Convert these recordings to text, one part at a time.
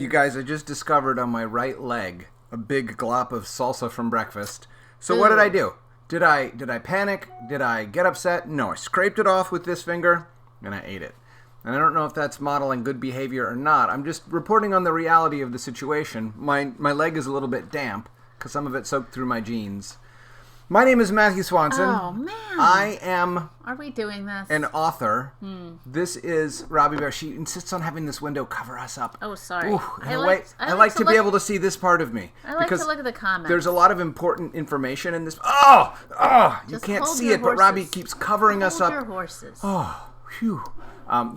You guys, I just discovered on my right leg a big glop of salsa from breakfast. So what did I do? Did I panic? Did I get upset? No, I scraped it off with this finger and I ate it. And I don't know if that's modeling good behavior or not. I'm just reporting on the reality of the situation. My leg is a little bit damp because some of it soaked through my jeans. My name is Matthew Swanson. Oh, man. I am... Are we doing this? An author. This is Robbi Bear. She insists on having this window cover us up. Oh, sorry. Ooh, I like to be able to see this part of me. I like to look at the comments. There's a lot of important information in this. Oh, you can't see it, but Robbi keeps covering us up. Hold your horses. Oh, phew.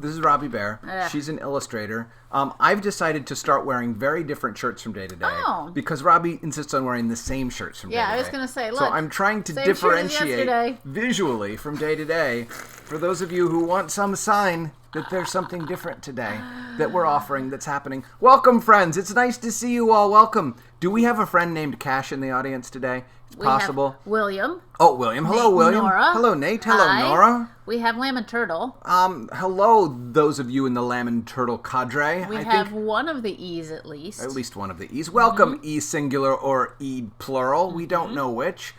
This is Robbi Bear. She's an illustrator. I've decided to start wearing very different shirts from day to day because Robbi insists on wearing the same shirts from day to day. Yeah, I was going to say, look. So I'm trying to differentiate visually from day to day for those of you who want some sign that there's something different today that we're offering that's happening. Welcome, friends. It's nice to see you all. Welcome. Do we have a friend named Cash in the audience today? It's possible. Have William. Oh, William. Hello, Nate, William. Nora. Hello, Nate. Hello, Hi. Nora. We have Lamb and Turtle. Hello, those of you in the Lamb and Turtle cadre. We have one of the E's at least. At least one of the E's. Welcome, E singular or E plural. We don't know which.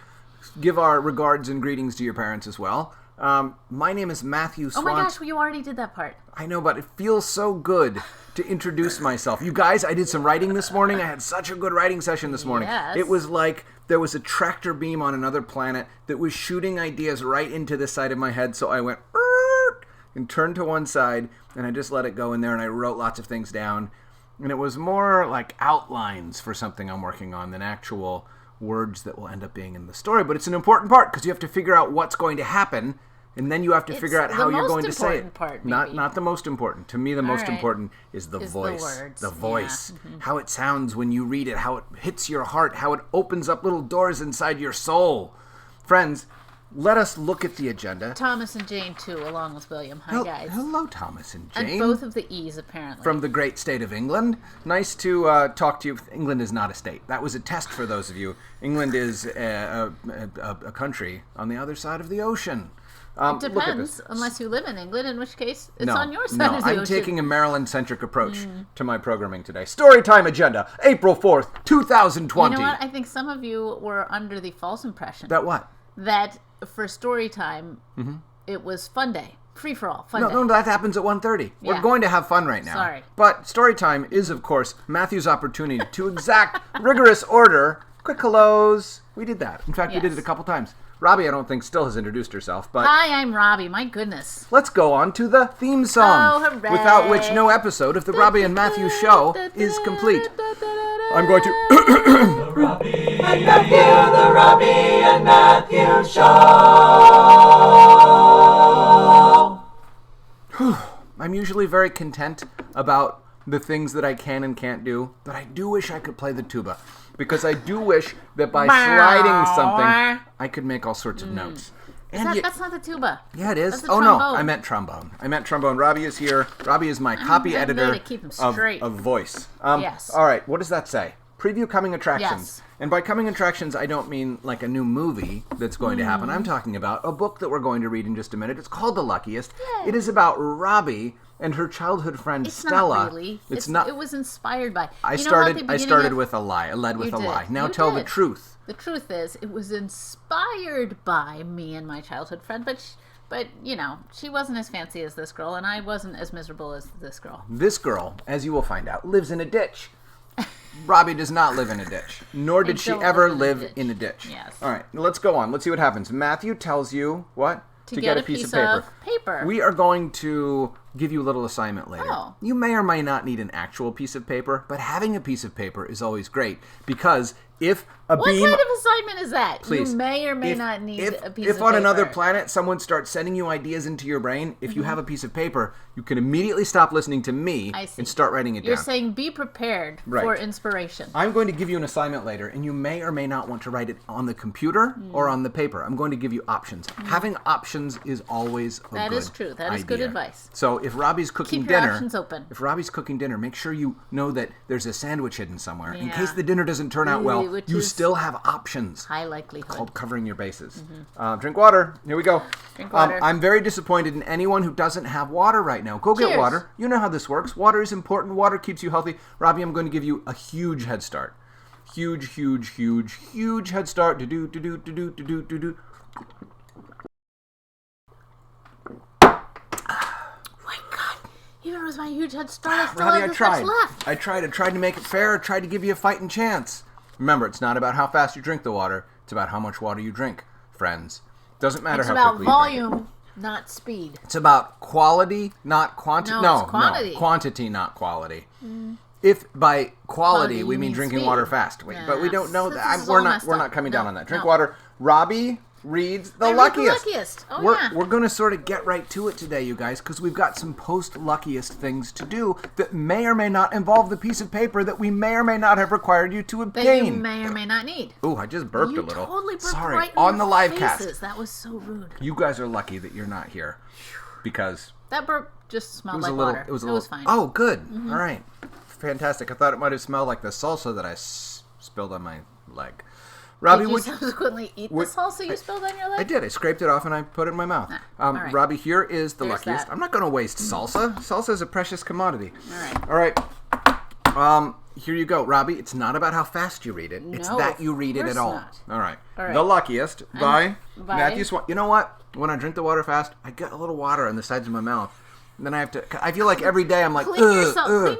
Give our regards and greetings to your parents as well. My name is Matthew Swanson. Oh my gosh, you already did that part. I know, but it feels so good to introduce myself. You guys, I did some writing this morning. I had such a good writing session this morning. Yes. It was like there was a tractor beam on another planet that was shooting ideas right into this side of my head. So I went and turned to one side, and I just let it go in there, and I wrote lots of things down. And it was more like outlines for something I'm working on than actual words that will end up being in the story. But it's an important part because you have to figure out what's going to happen. And then you have to figure out how you're going to say it. Part, not the most important. To me, the most important is the voice. The words. The voice. Yeah. Mm-hmm. How it sounds when you read it, how it hits your heart, how it opens up little doors inside your soul. Friends, let us look at the agenda. Thomas and Jane, too, along with William. Hi, guys. Hello, Thomas and Jane. And both of the E's, apparently. From the great state of England. Nice to talk to you. England is not a state. That was a test for those of you. England is a country on the other side of the ocean. It depends, unless you live in England, in which case it's on your side of the ocean. I'm taking a Maryland-centric approach to my programming today. Storytime agenda, April 4th, 2020. You know what? I think some of you were under the false impression. That what? That for Storytime, it was fun day. Free-for-all, fun day. No, that happens at 1:30. Yeah. We're going to have fun right now. Sorry. But Storytime is, of course, Matthew's opportunity to exact rigorous order. Quick hellos. We did that. In fact, we did it a couple times. Robbi, I don't think, still has introduced herself, but... Hi, I'm Robbi. My goodness. Let's go on to the theme song, without which no episode of the Robbi and Matthew show is complete. I'm going to... The Robbi and Matthew, the Robbi and Matthew show. I'm usually very content about the things that I can and can't do, but I do wish I could play the tuba. Because I do wish that by sliding something, I could make all sorts of notes. That's not the tuba. Yeah, it is. That's the trombone. No, I meant trombone. Robbi is here. Robbi is my copy editor of voice. Yes. All right, what does that say? Preview coming attractions. Yes. And by coming attractions, I don't mean like a new movie that's going to happen. I'm talking about a book that we're going to read in just a minute. It's called The Luckiest. Yay. It is about Robbi and her childhood friend Stella. Not really. It's not. It was inspired by. I started with a lie. I led with a lie. Now tell the truth. The truth is, it was inspired by me and my childhood friend, but you know, she wasn't as fancy as this girl, and I wasn't as miserable as this girl. This girl, as you will find out, lives in a ditch. Robbi does not live in a ditch, nor did she ever live in a ditch. Yes. All right, let's go on. Let's see what happens. Matthew tells you what? To get a piece of paper. We are going to give you a little assignment later. Oh. You may or may not need an actual piece of paper, but having a piece of paper is always great because if a what beam... What kind of assignment is that? Please. You may or may not need a piece of paper. If on another planet someone starts sending you ideas into your brain, if you have a piece of paper, you can immediately stop listening to me and start writing it down. You're saying be prepared for inspiration. I'm going to give you an assignment later, and you may or may not want to write it on the computer or on the paper. I'm going to give you options. Having options is always a good idea. That is true. That is good advice. So if Robbi's cooking Keep your dinner, options open. If Robbi's cooking dinner, make sure you know that there's a sandwich hidden somewhere in case the dinner doesn't turn out well. which you is still have options. high likelihood. Called covering your bases. Drink water. Here we go. Drink water. I'm very disappointed in anyone who doesn't have water right now. Go get Cheers. water. You know how this works. Water is important. Water keeps you healthy. Robbi, I'm going to give you a huge head start. Huge head start. Do. Even with my huge head start, I still Robbi, have this much left. I tried to make it fair. I tried to give you a fighting chance. Remember, it's not about how fast you drink the water. It's about how much water you drink, friends. Doesn't matter It's how about quickly you drink it. volume, not speed. It's about quality, not quantity. No, it's quantity. No, quantity, not quality. If by quality we you mean mean drinking speed. water fast, but we don't know This that. is We're all not. messed We're up. not coming down No, on that. Drink no. water. Robbi reads the I read luckiest. The luckiest. Oh, we're yeah. we're going to sort of get right to it today, you guys, because we've got some post luckiest things to do that may or may not involve the piece of paper that we may or may not have required you to That you obtain. may or may not need. Ooh, I just burped You a little. totally burped Sorry, right in on your the live faces. cast. That was so rude. You guys are lucky that you're not here, because That burp just smelled it was like a little. water. It was a little. fine. Oh, good. All right, fantastic. I thought it might have smelled like the salsa that I spilled on my leg. Robbi, Did you would subsequently eat the salsa you spilled on your leg? I did. I scraped it off and I put it in my mouth. all right. Robbi, here is the There's luckiest. that. I'm not going to waste salsa. Salsa is a precious commodity. All right. All right. Here you go, Robbi. It's not about how fast you read it. It's No, that you read it of at course all. not. All right. All right. The luckiest by by- Matthew Swan. You know what? When I drink the water fast, I get a little water on the sides of my mouth. And then I have to. I feel like every day I'm like, Clean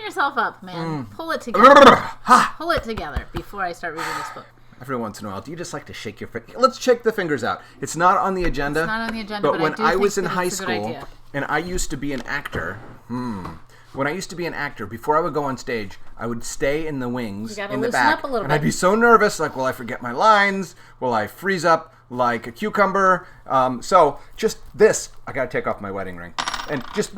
yourself up, man. Pull it together. Ha! Pull it together before I start reading this book. Every once in a while, do you just like to shake your fingers? Let's shake the fingers out. It's not on the agenda. It's not on the agenda, but I when do I think was in that high it's a good school, idea. and I used to be an actor, when I used to be an actor, before I would go on stage, I would stay in the wings, You gotta in the loosen back, up a little and I'd bit. be so nervous, like, will I forget my lines? Will I freeze up like a cucumber? So just this, I gotta take off my wedding ring, and just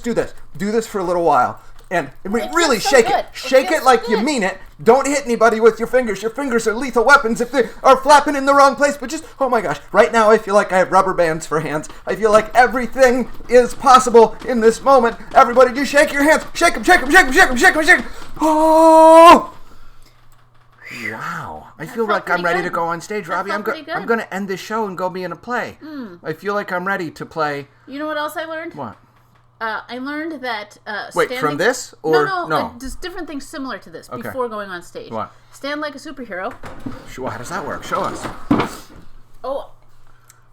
do this. Do this for a little while. And really feels so shake good. it. It Shake feels it like so you good. mean it. Don't hit anybody with your fingers. Your fingers are lethal weapons if they are flapping in the wrong place. But just, oh my gosh. Right now I feel like I have rubber bands for hands. I feel like everything is possible in this moment. Everybody just shake your hands. Shake them, shake them, shake them, shake them, shake them, shake them. Oh! Wow. I feel felt like I'm pretty ready good. to go on stage, That Robbi. felt pretty good. I'm going to end this show and go be in a play. I feel like I'm ready to play. You know what else I learned? What? I learned that Wait, standing... from this? Or No. Just different things similar to this before going on stage. What? Stand like a superhero. Sure, how does that work? Show us. Oh,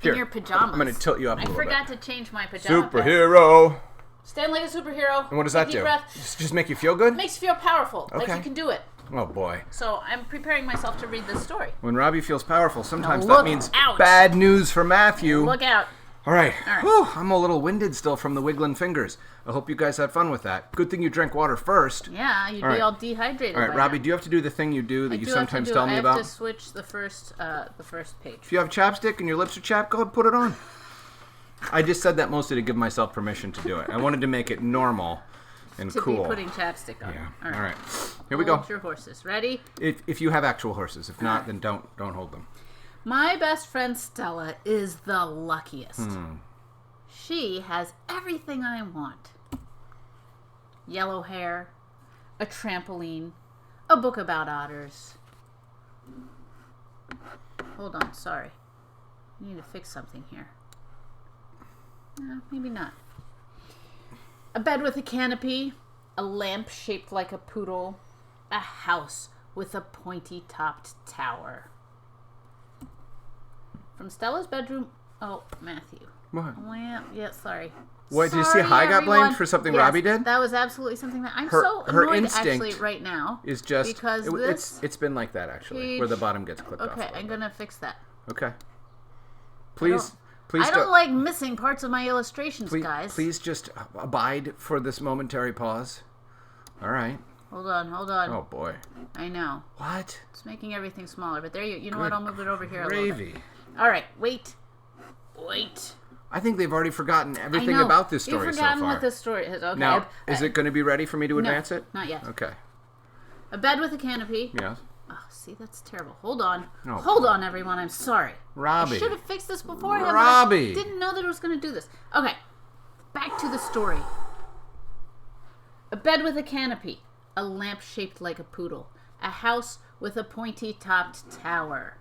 Here, in your pajamas. I'm going to tilt you up a I little bit. forgot to change my pajama pants. Superhero. Stand like a superhero. And what does that Take a do? deep breath. Just make you feel good? Makes you feel powerful. Like Okay. you can do it. Oh boy. So I'm preparing myself to read this story. When Robbi feels powerful, sometimes Now that look means out. bad news for Matthew. Look out. All right. right. Whew, I'm a little winded still from the wiggling fingers. I hope you guys had fun with that. Good thing you drank water first. Yeah, you'd All be right. all dehydrated. All right, by Robbi, now. do you have to do the thing you do that you do have to sometimes do tell it. me I have about? to switch the first page. If you have chapstick and your lips are chapped, go ahead and put it on. I just said that mostly to give myself permission to do it. I wanted to make it normal and To cool. be putting chapstick on. Yeah. All right. All right. Here we go. Hold your horses. Ready? If you have actual horses. If not, then don't hold them. My best friend Stella is the luckiest. She has everything I want. Yellow hair, a trampoline, a book about otters. Hold on, sorry. I need to fix something here. Maybe not. A bed with a canopy, a lamp shaped like a poodle, a house with a pointy-topped tower. From Stella's bedroom... Oh, Matthew. What? Well, yeah, sorry. What, did you see Sorry, how I got blamed everyone. for something Yes, Robbi did? That was absolutely something that I'm Her- so her annoyed instinct actually right now. Is just because it's been like that actually, where the bottom gets clipped off. Okay, a little I'm bit. gonna fix that. Okay. Please I don't like missing parts of my illustrations, guys. Please just abide for this momentary pause. All right. Hold on. Oh boy. I know. What? It's making everything smaller, but there you know what? I'll move it over here a little Gravy. bit. All right, wait. I think they've already forgotten I everything know. about this story You've so forgotten far. what this story is. Okay. Now, is it going to be ready for me to advance it? Not yet. Okay. A bed with a canopy. Yes. Oh, see, that's terrible. Hold on. Oh, Hold on, everyone. I'm sorry. Robbi. I should have fixed this beforehand. Robbi. But I didn't know that I was going to do this. Okay. Back to the story. A bed with a canopy. A lamp shaped like a poodle. A house with a pointy-topped tower.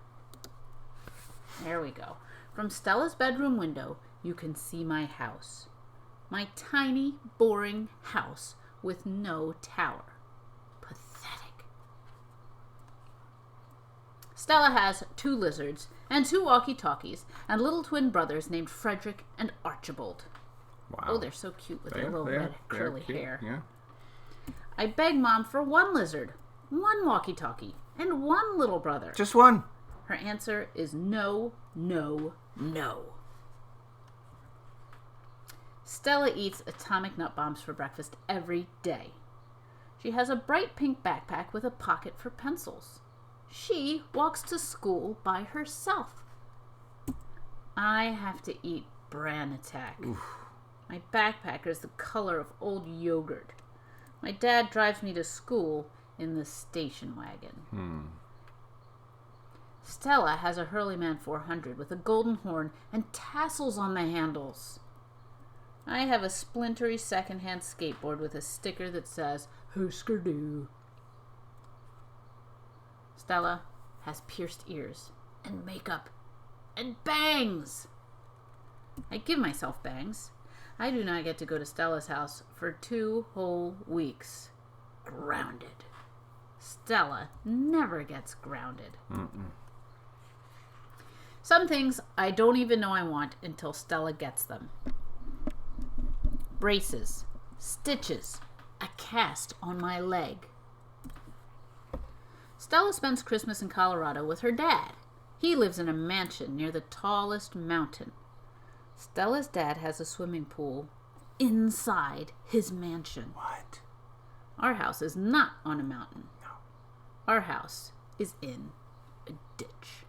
There we go. From Stella's bedroom window, you can see my house. My tiny, boring house with no tower. Pathetic. Stella has 2 lizards and 2 walkie-talkies and little twin brothers named Frederick and Archibald. Wow. Oh, they're so cute with their little red curly hair. Yeah. I beg Mom for 1 lizard, 1 walkie-talkie, and 1 little brother. Just one. Her answer is no, no, no. Stella eats atomic nut bombs for breakfast every day. She has a bright pink backpack with a pocket for pencils. She walks to school by herself. I have to eat Bran Attack. Oof. My backpack is the color of old yogurt. My dad drives me to school in the station wagon. Stella has a Hurleyman 400 with a golden horn and tassels on the handles. I have a splintery secondhand skateboard with a sticker that says, Husker Du. Stella has pierced ears and makeup and bangs. I give myself bangs. I do not get to go to Stella's house for 2 whole weeks. Grounded. Stella never gets grounded. Some things I don't even know I want until Stella gets them. Braces, stitches, a cast on my leg. Stella spends Christmas in Colorado with her dad. He lives in a mansion near the tallest mountain. Stella's dad has a swimming pool inside his mansion. What? Our house is not on a mountain. No. Our house is in a ditch.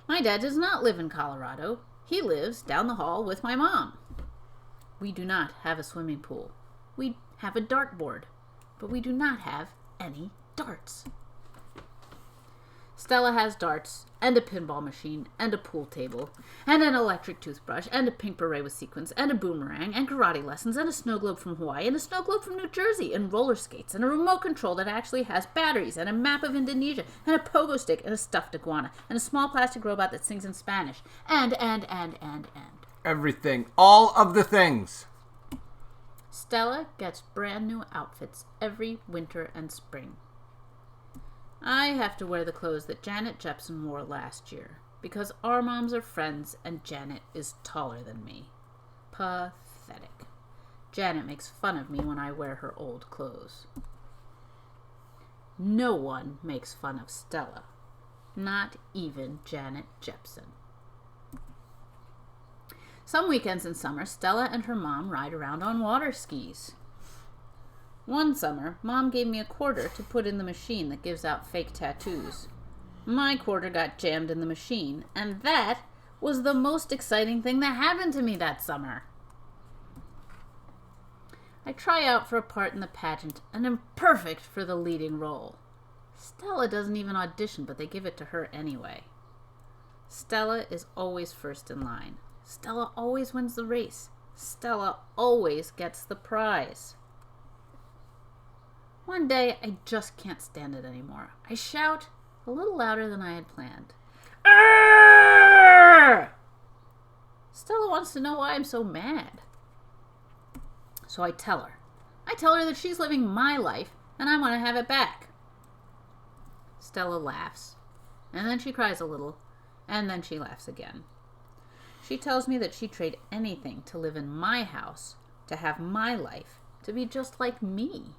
My dad does not live in Colorado. He lives down the hall with my mom. We do not have a swimming pool. We have a dartboard, but we do not have any darts. Stella has darts, and a pinball machine, and a pool table, and an electric toothbrush, and a pink beret with sequins, and a boomerang, and karate lessons, and a snow globe from Hawaii, and a snow globe from New Jersey, and roller skates, and a remote control that actually has batteries, and a map of Indonesia, and a pogo stick, and a stuffed iguana, and a small plastic robot that sings in Spanish, and. Everything. All of the things. Stella gets brand new outfits every winter and spring. I have to wear the clothes that Janet Jepson wore last year because our moms are friends and Janet is taller than me. Pathetic. Janet makes fun of me when I wear her old clothes. No one makes fun of Stella. Not even Janet Jepson. Some weekends in summer, Stella and her mom ride around on water skis. One summer, Mom gave me a quarter to put in the machine that gives out fake tattoos. My quarter got jammed in the machine, and that was the most exciting thing that happened to me that summer. I try out for a part in the pageant and am perfect for the leading role. Stella doesn't even audition, but they give it to her anyway. Stella is always first in line. Stella always wins the race. Stella always gets the prize. One day, I just can't stand it anymore. I shout a little louder than I had planned. Arr! Stella wants to know why I'm so mad. So I tell her. I tell her that she's living my life and I want to have it back. Stella laughs, and then she cries a little, and then she laughs again. She tells me that she'd trade anything to live in my house, to have my life, to be just like me.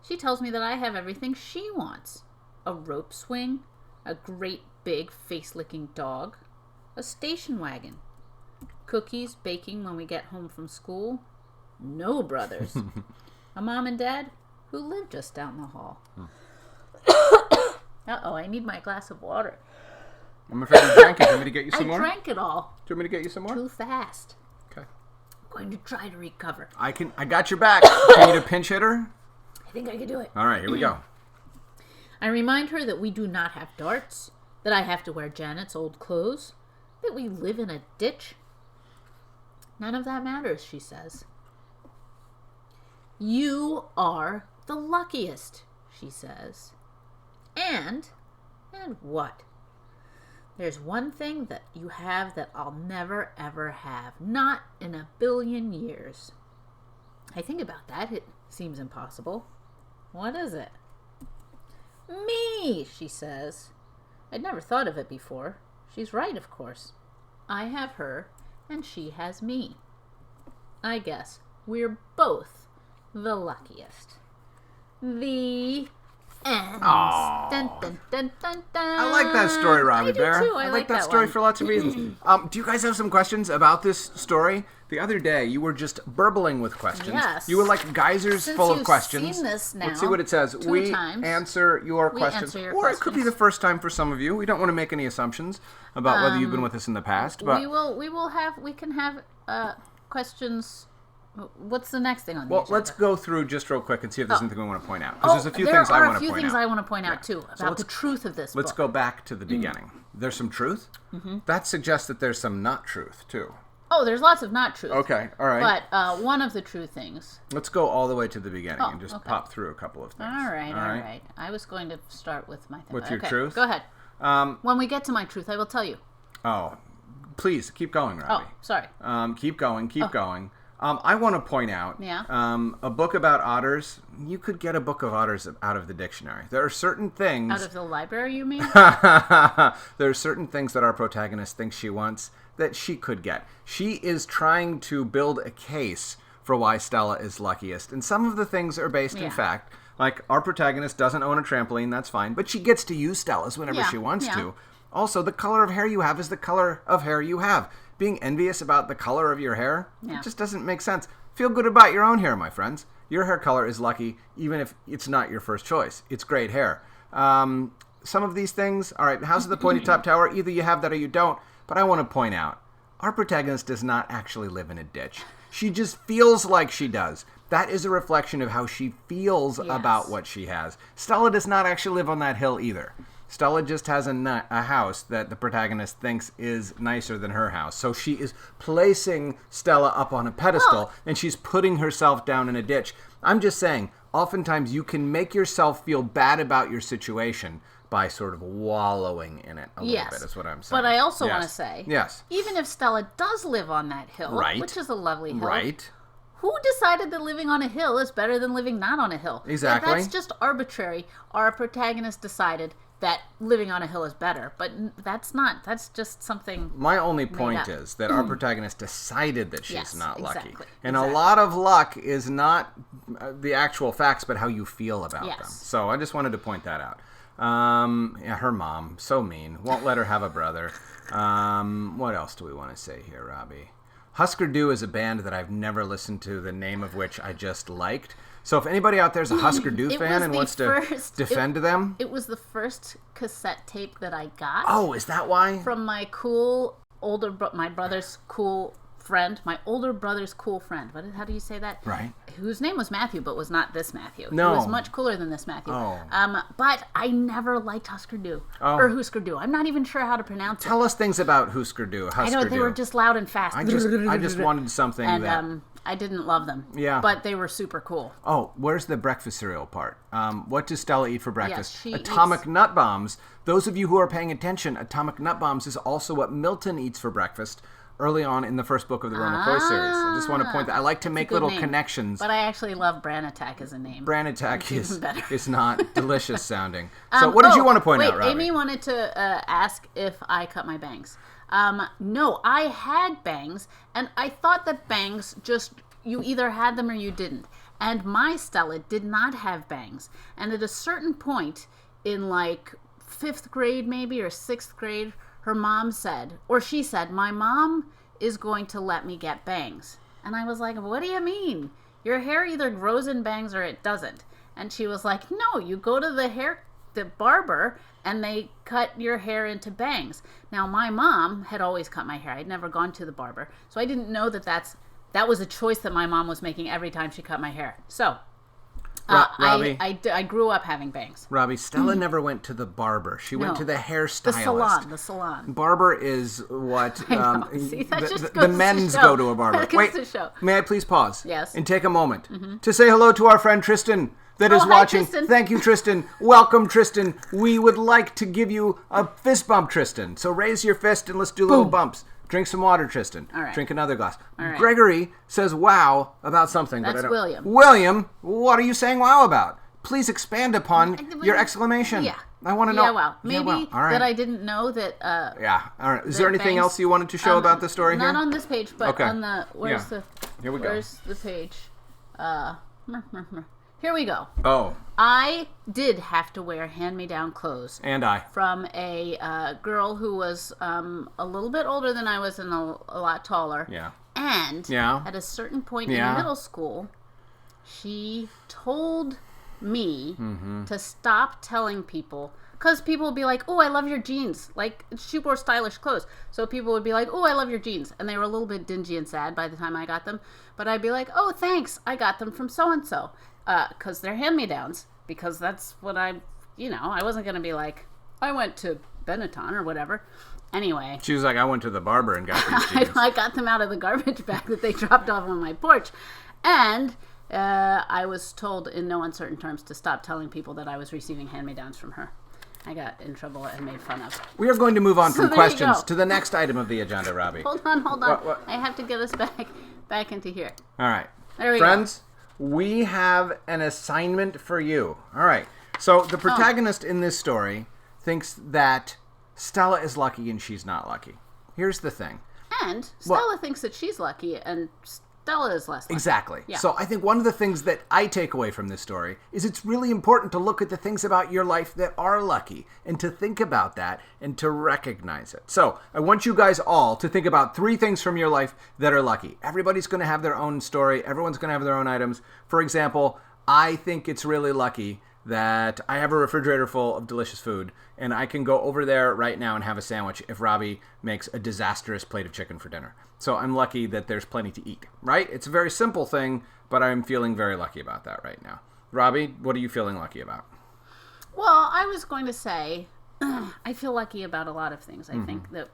She tells me that I have everything she wants. A rope swing, a great big face-licking dog, a station wagon, cookies baking when we get home from school, no brothers, a mom and dad who live just down the hall. Uh-oh, I need my glass of water. I'm afraid you drank it. Do you want me to get you some more? I drank it all. Do you want me to get you some more? Too fast. Okay. I'm going to try to recover. I got your back. Do you need a pinch hitter? I think I can do it. All right, here we go. I remind her that we do not have darts, that I have to wear Janet's old clothes, that we live in a ditch. None of that matters, she says. You are the luckiest, she says. And what? There's one thing that you have that I'll never, ever have. Not in a billion years. I think about that. It seems impossible. What is it? Me, she says. I'd never thought of it before. She's right, of course. I have her, and she has me. I guess we're both the luckiest. The end. Dun, dun, dun, dun, dun. I like that story, Robbi Bear. Too. I like that story one. for lots of reasons. Do you guys have some questions about this story? The other day, you were just burbling with questions. Yes. You were like geysers Since full of you've questions. seen this now Let's see what it says. two times, answer your questions. answer your Or it could be questions. the first time for some of you. We don't want to make any assumptions about whether you've been with us in the past. But we can have questions. What's the next thing on the well, agenda? let's go through just real quick and see if there's anything we want to point out. Because there's a few things I want to point out. There are a few things I want to point out, too, So about the truth of this Let's book. go back to the beginning. There's some truth. That suggests that there's some not truth, too. Oh, there's lots of not truth. Okay, all right. But one of the true things. Let's go all the way to the beginning and just okay. pop through a couple of things. All right. I was going to start with my thing. With your Okay, truth? Go ahead. When we get to my truth, I will tell you. Oh, please, keep going, Robbi. Oh, sorry. Keep going, keep going. I want to point out, a book about otters, you could get a book of otters out of the dictionary. There are certain things... Out of the library, you mean? There are certain things that our protagonist thinks she wants that she could get. She is trying to build a case for why Stella is luckiest. And some of the things are based in fact. Like, our protagonist doesn't own a trampoline, that's fine. But she gets to use Stella's whenever she wants to. Also, the color of hair you have is the color of hair you have. Being envious about the color of your hair, it just doesn't make sense. Feel good about your own hair, my friends. Your hair color is lucky, even if it's not your first choice. It's great hair. Some of these things, all right, House of the Pointy Top Tower, either you have that or you don't. But I want to point out, our protagonist does not actually live in a ditch. She just feels like she does. That is a reflection of how she feels about what she has. Stella does not actually live on that hill either. Stella just has a house that the protagonist thinks is nicer than her house. So she is placing Stella up on a pedestal, and she's putting herself down in a ditch. I'm just saying, oftentimes you can make yourself feel bad about your situation by sort of wallowing in it a little bit, is what I'm saying. But I also want to say, yes, even if Stella does live on that hill, which is a lovely hill, who decided that living on a hill is better than living not on a hill? Exactly. That's just arbitrary. Our protagonist decided that living on a hill is better, but that's just something. My only point is that our protagonist decided that she's not lucky. And exactly. A lot of luck is not the actual facts, but how you feel about them. So I just wanted to point that out. Her mom, so mean, won't let her have a brother. What else do we want to say here, Robbi? Husker Du is a band that I've never listened to, the name of which I just liked. So if anybody out there is a Husker Du fan and wants to defend them... It was the first cassette tape that I got. Oh, is that why? From my my brother's cool friend, my older brother's cool friend. How do you say that? Right. Whose name was Matthew, but was not this Matthew. No. He was much cooler than this Matthew. Oh. But I never liked Husker Du. Or Husker Du. I'm not even sure how to pronounce it. Tell us things about Husker Du. I know, they were just loud and fast. I just wanted something and, I didn't love them. Yeah. But they were super cool. Oh, where's the breakfast cereal part? What does Stella eat for breakfast? Yes, Atomic Nut Bombs. Those of you who are paying attention, Atomic Nut Bombs is also what Milton eats for breakfast early on in the first book of the Roe McCoy series. I just want to point that. I like to make little connections. But I actually love Bran Attack as a name. Bran Attack is not delicious sounding. So what did you want to point out, Robbi? Amy wanted to ask if I cut my bangs. No, I had bangs, and I thought that bangs just, you either had them or you didn't. And my Stella did not have bangs. And at a certain point in like 5th grade maybe or 6th grade, her mom said, or she said, my mom is going to let me get bangs. And I was like, what do you mean? Your hair either grows in bangs or it doesn't. And she was like, no, you go to the barber and they cut your hair into bangs. Now, my mom had always cut my hair. I'd never gone to the barber. So I didn't know that was a choice that my mom was making every time she cut my hair. So Robbi, I grew up having bangs. Robbi, Stella never went to the barber. She went to the hairstylist. The salon. Barber is what See, that just the goes men's to show. go to a barber. That goes Wait, to show. may I please pause? Yes. And take a moment to say hello to our friend Tristan. that is hi, watching. Tristan. Thank you, Tristan. Welcome, Tristan. We would like to give you a fist bump, Tristan. So raise your fist and let's do little bumps. Drink some water, Tristan. All right. Drink another glass. All right. Gregory says wow about something. That's but I don't... William. William, what are you saying wow about? Please expand upon your exclamation. Yeah. I want to know. Yeah, wow. Maybe All right. that I didn't know that... yeah. All right. Is there anything bangs- else you wanted to show about the story not here? on this page, but Okay. on the... Where's Yeah. the... Here we go. Where's the page? Here we go. Oh. I did have to wear hand-me-down clothes. And I. From a girl who was a little bit older than I was and a lot taller. Yeah. And Yeah. at a certain point Yeah. in middle school, she told me Mm-hmm. to stop telling people, because people would be like, oh, I love your jeans. Like, she wore stylish clothes. So people would be like, oh, I love your jeans. And they were a little bit dingy and sad by the time I got them. But I'd be like, oh, thanks. I got them from so-and-so. Because they're hand-me-downs. Because that's what I wasn't going to be like, I went to Benetton or whatever. Anyway. She was like, I went to the barber and got these jeans. I got them out of the garbage bag that they dropped off on my porch. And I was told in no uncertain terms to stop telling people that I was receiving hand-me-downs from her. I got in trouble and made fun of. We are going to move on So from there you questions go. to the next item of the agenda, Robbi. Hold on. What? I have to get us back into here. All right. There we Friends, we have an assignment for you. All right. So the protagonist in this story thinks that Stella is lucky and she's not lucky. Here's the thing. And Stella thinks that she's lucky and Stella is less lucky. Exactly. Yeah. So I think one of the things that I take away from this story is it's really important to look at the things about your life that are lucky and to think about that and to recognize it. So I want you guys all to think about 3 things from your life that are lucky. Everybody's going to have their own story. Everyone's going to have their own items. For example, I think it's really lucky that I have a refrigerator full of delicious food and I can go over there right now and have a sandwich if Robbi makes a disastrous plate of chicken for dinner. So I'm lucky that there's plenty to eat, right? It's a very simple thing, but I'm feeling very lucky about that right now. Robbi, what are you feeling lucky about? Well, I was going to say, I feel lucky about a lot of things. I think that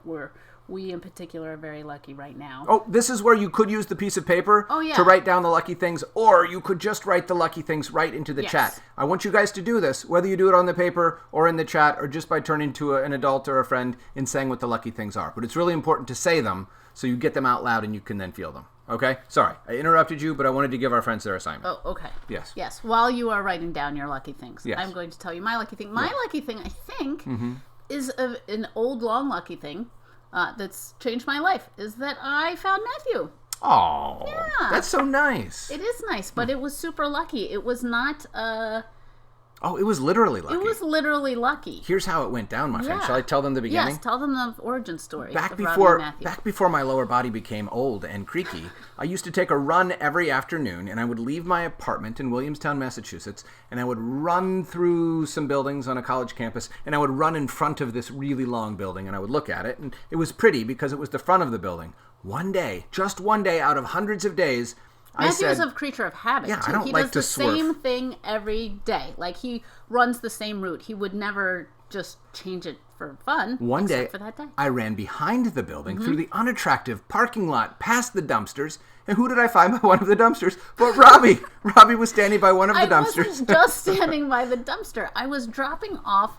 we in particular are very lucky right now. Oh, this is where you could use the piece of paper yeah. to write down the lucky things, or you could just write the lucky things right into the Yes. chat. I want you guys to do this, whether you do it on the paper or in the chat or just by turning to an adult or a friend and saying what the lucky things are. But it's really important to say them so you get them out loud and you can then feel them. Okay? Sorry, I interrupted you, but I wanted to give our friends their assignment. Oh, okay. Yes. Yes. While you are writing down your lucky things, Yes. I'm going to tell you my lucky thing. My lucky thing, I think, Mm-hmm. is an old, long lucky thing that's changed my life, is that I found Matthew. Oh, Yeah. that's so nice. It is nice, but it was super lucky. It was not... Oh, it was literally lucky. It was literally lucky. Here's how it went down, my friend. Yeah. Shall I tell them the beginning? Yes, tell them the origin story Back of Robbi and Matthew. before my lower body became old and creaky, I used to take a run every afternoon, and I would leave my apartment in Williamstown, Massachusetts, and I would run through some buildings on a college campus, and I would run in front of this really long building, and I would look at it, and it was pretty because it was the front of the building. One day, just one day out of hundreds of days, Matthew I is said, a creature of habit, Yeah, too. I don't He like does to the swerve. same thing every day. Like, he runs the same route. He would never just change it for fun. One day, except for that day. I ran behind the building through the unattractive parking lot, past the dumpsters, and who did I find by one of the dumpsters? But Robbi. Robbi was standing by one of the I dumpsters. wasn't just standing by the dumpster. I was dropping off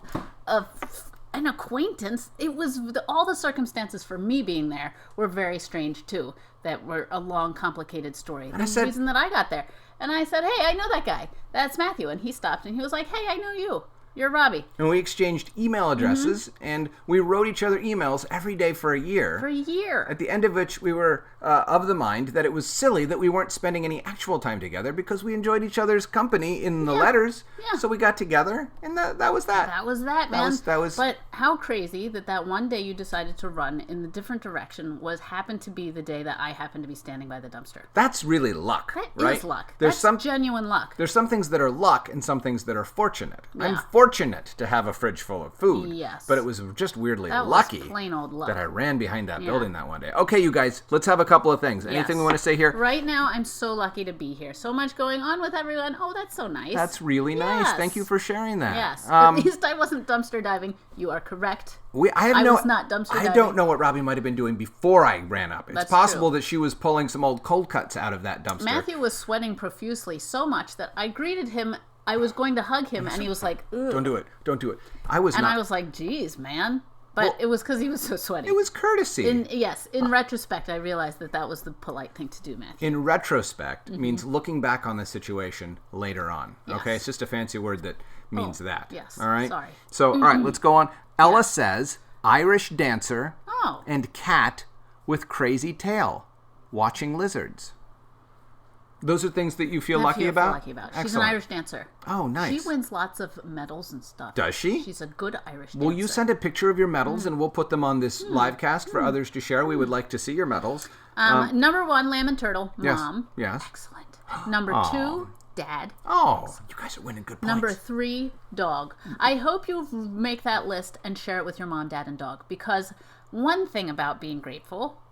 an acquaintance. It was all the circumstances for me being there were very strange too. That were a long, complicated story. I The said- reason that I got there, and I said, "Hey, I know that guy. That's Matthew." And he stopped and he was like, "Hey, I know you. You're Robbi." And we exchanged email addresses, and we wrote each other emails every day for a year. For a year. At the end of which we were of the mind that it was silly that we weren't spending any actual time together because we enjoyed each other's company in the letters. Yeah. So we got together, and that was that. That was that, man. That was. But how crazy that one day you decided to run in the different direction happened to be the day that I happened to be standing by the dumpster. That's really luck, That right? is luck. There's That's genuine luck. There's some things that are luck and some things that are fortunate. I'm Yeah. fortunate to have a fridge full of food. Yes. But it was just weirdly That was lucky plain old luck. that I ran behind that building that one day. Okay, you guys, let's have a couple of things. Anything Yes. we want to say here? Right now, I'm so lucky to be here. So much going on with everyone. Oh, that's so nice. That's really nice. Yes. Thank you for sharing that. Yes. At least I wasn't dumpster diving. You are correct. I was not dumpster I diving. don't know what Robbie might have been doing before I ran up. It's That's possible true. that she was pulling some old cold cuts out of that dumpster. Matthew was sweating profusely so much that I greeted him I was going to hug him, and he was like, ugh. Don't do it. Don't do it. I was like, geez, man. But it was because he was so sweaty. It was courtesy. In retrospect, I realized that was the polite thing to do, Matthew. In retrospect means looking back on the situation later on. Yes. Okay? It's just a fancy word that means that. Yes. All right? Sorry. So, all right, let's go on. Ella says, Irish dancer and cat with crazy tail, watching lizards. Those are things that you feel lucky about? She's Excellent. an Irish dancer. Oh, nice. She wins lots of medals and stuff. Does she? She's a good Irish dancer. Will you send a picture of your medals and we'll put them on this live cast for others to share? We would like to see your medals. Number 1, lamb and turtle, mom. Yes. Excellent. Number 2, dad. Oh, you guys are winning good points. Number 3, dog. I hope you make that list and share it with your mom, dad, and dog. Because one thing about being grateful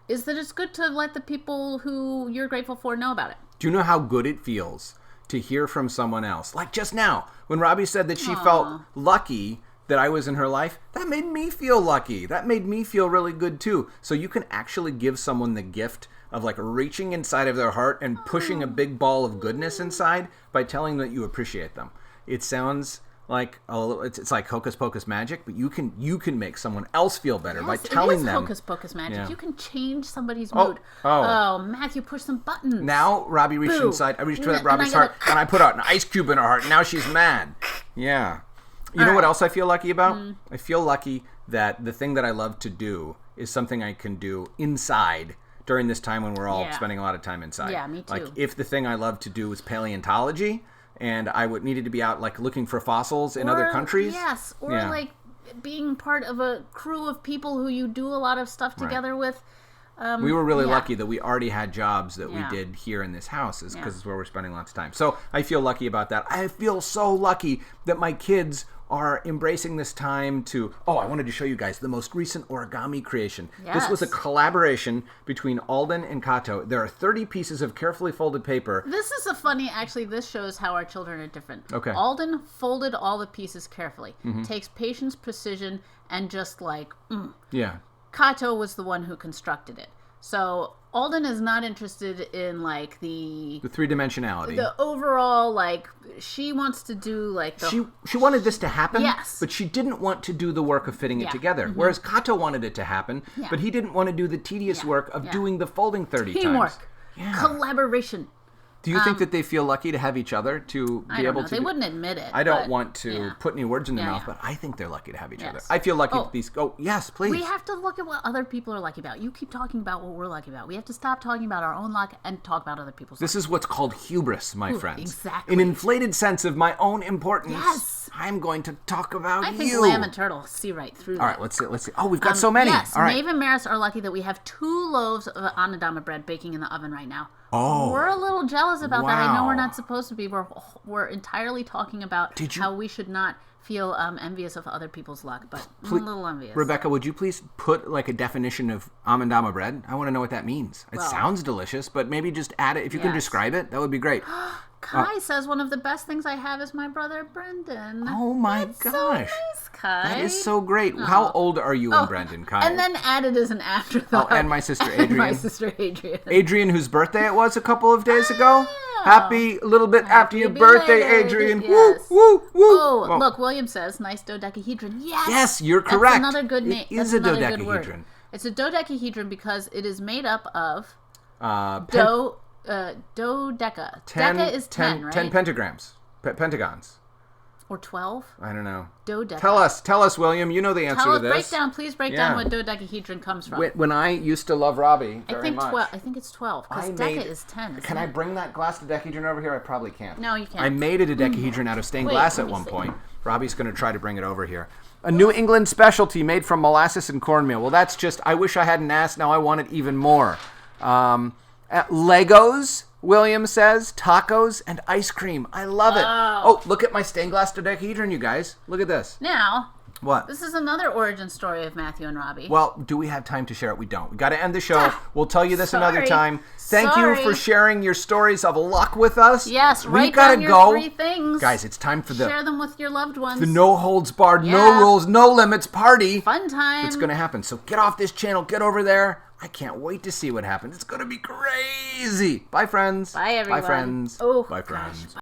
is that it's good to let the people who you're grateful for know about it. Do you know how good it feels to hear from someone else? Like just now, when Robbi said that she felt lucky that I was in her life, that made me feel lucky. That made me feel really good too. So you can actually give someone the gift of like reaching inside of their heart and pushing a big ball of goodness inside by telling them that you appreciate them. It sounds like it's like hocus pocus magic, but you can make someone else feel better by telling them. Hocus pocus magic. Yeah. You can change somebody's mood. Oh, Matthew, push some buttons. Now Robbi reached inside. I reached toward Robbi's heart and I put out an ice cube in her heart. And now she's mad. Yeah. You know what else I feel lucky about? I feel lucky that the thing that I love to do is something I can do inside during this time when we're all spending a lot of time inside. Yeah, me too. Like if the thing I love to do was paleontology, and I needed to be out like looking for fossils in other countries. Yes, or like being part of a crew of people who you do a lot of stuff together with. We were really lucky that we already had jobs that we did here in this house because it's where we're spending lots of time. So I feel lucky about that. I feel so lucky that my kids are embracing this time to... Oh, I wanted to show you guys the most recent origami creation. Yes. This was a collaboration between Alden and Kato. There are 30 pieces of carefully folded paper. This is actually, this shows how our children are different. Okay. Alden folded all the pieces carefully. Takes patience, precision, and just like... Yeah. Kato was the one who constructed it. So Alden is not interested in like the three-dimensionality. The overall, like, she wants to do like the... She wanted this to happen, yes, but she didn't want to do the work of fitting it together. Whereas Kato wanted it to happen, but he didn't want to do the tedious work of doing the folding 30 Teamwork. times. Collaboration. Do you think that they feel lucky to have each other to be able to... They wouldn't admit it. I don't want to put any words in their mouth, but I think they're lucky to have each other. I feel lucky that these... Oh, yes, please. We have to look at what other people are lucky about. You keep talking about what we're lucky about. We have to stop talking about our own luck and talk about other people's luck. This is what's called hubris, my friends. Exactly. An inflated sense of my own importance. Yes. I'm going to talk about you. I think lamb and turtle see right through that. All right, let's see. Oh, we've got so many. Yes, all right. Maeve and Maris are lucky that we have 2 loaves of Anadama bread baking in the oven right now. Oh. We're a little jealous about that. I know Wow. we're not supposed to be. We're entirely talking about how we should not feel envious of other people's luck, but I'm a little envious. Rebecca, would you please put like a definition of amandama bread? I want to know what that means. It sounds delicious, but maybe just add it. If you can describe it, that would be great. Kai says one of the best things I have is my brother Brendan. Oh my That's gosh. so nice, Kai. That is so great. How old are you and Brendan, Kai? And then added as an afterthought. Oh, and my sister Adrian. And my sister Adrian. Adrian, whose birthday it was a couple of days ago. Happy little bit after your birthday, Adrian. Yes. Woo, woo, woo. Oh, look, William says, nice dodecahedron. Yes! Yes, you're correct. That's another good name. It is a dodecahedron. It's a dodecahedron because it is made up of dodeca. Deca is 10, right? 10 pentagrams. Pentagons. Or 12? I don't know. Dodeca. Tell us, William. You know the answer to this. Please break down what dodecahedron comes from. When I used to love Robbi very much. I think it's 12, because deca is 10. Can I bring that glass dodecahedron over here? I probably can't. No, you can't. I made a dodecahedron out of stained glass at one point. Robbie's going to try to bring it over here. A New England specialty made from molasses and cornmeal. Well, that's just, I wish I hadn't asked. Now I want it even more. Legos, William says, tacos, and ice cream. I love it. Oh, look at my stained glass dodecahedron, you guys. Look at this. Now, what? This is another origin story of Matthew and Robbi. Well, do we have time to share it? We don't. We got to end the show. We'll tell you this another time. Thank you for sharing your stories of luck with us. Yes, we gotta down your go. 3 things. Guys, it's time for Share them with your loved ones. the no holds barred, no rules, no limits party. Fun time. It's going to happen. So get off this channel. Get over there. I can't wait to see what happens. It's going to be crazy. Bye, friends. Bye, everyone. Bye, friends. Oh, bye, friends. Gosh.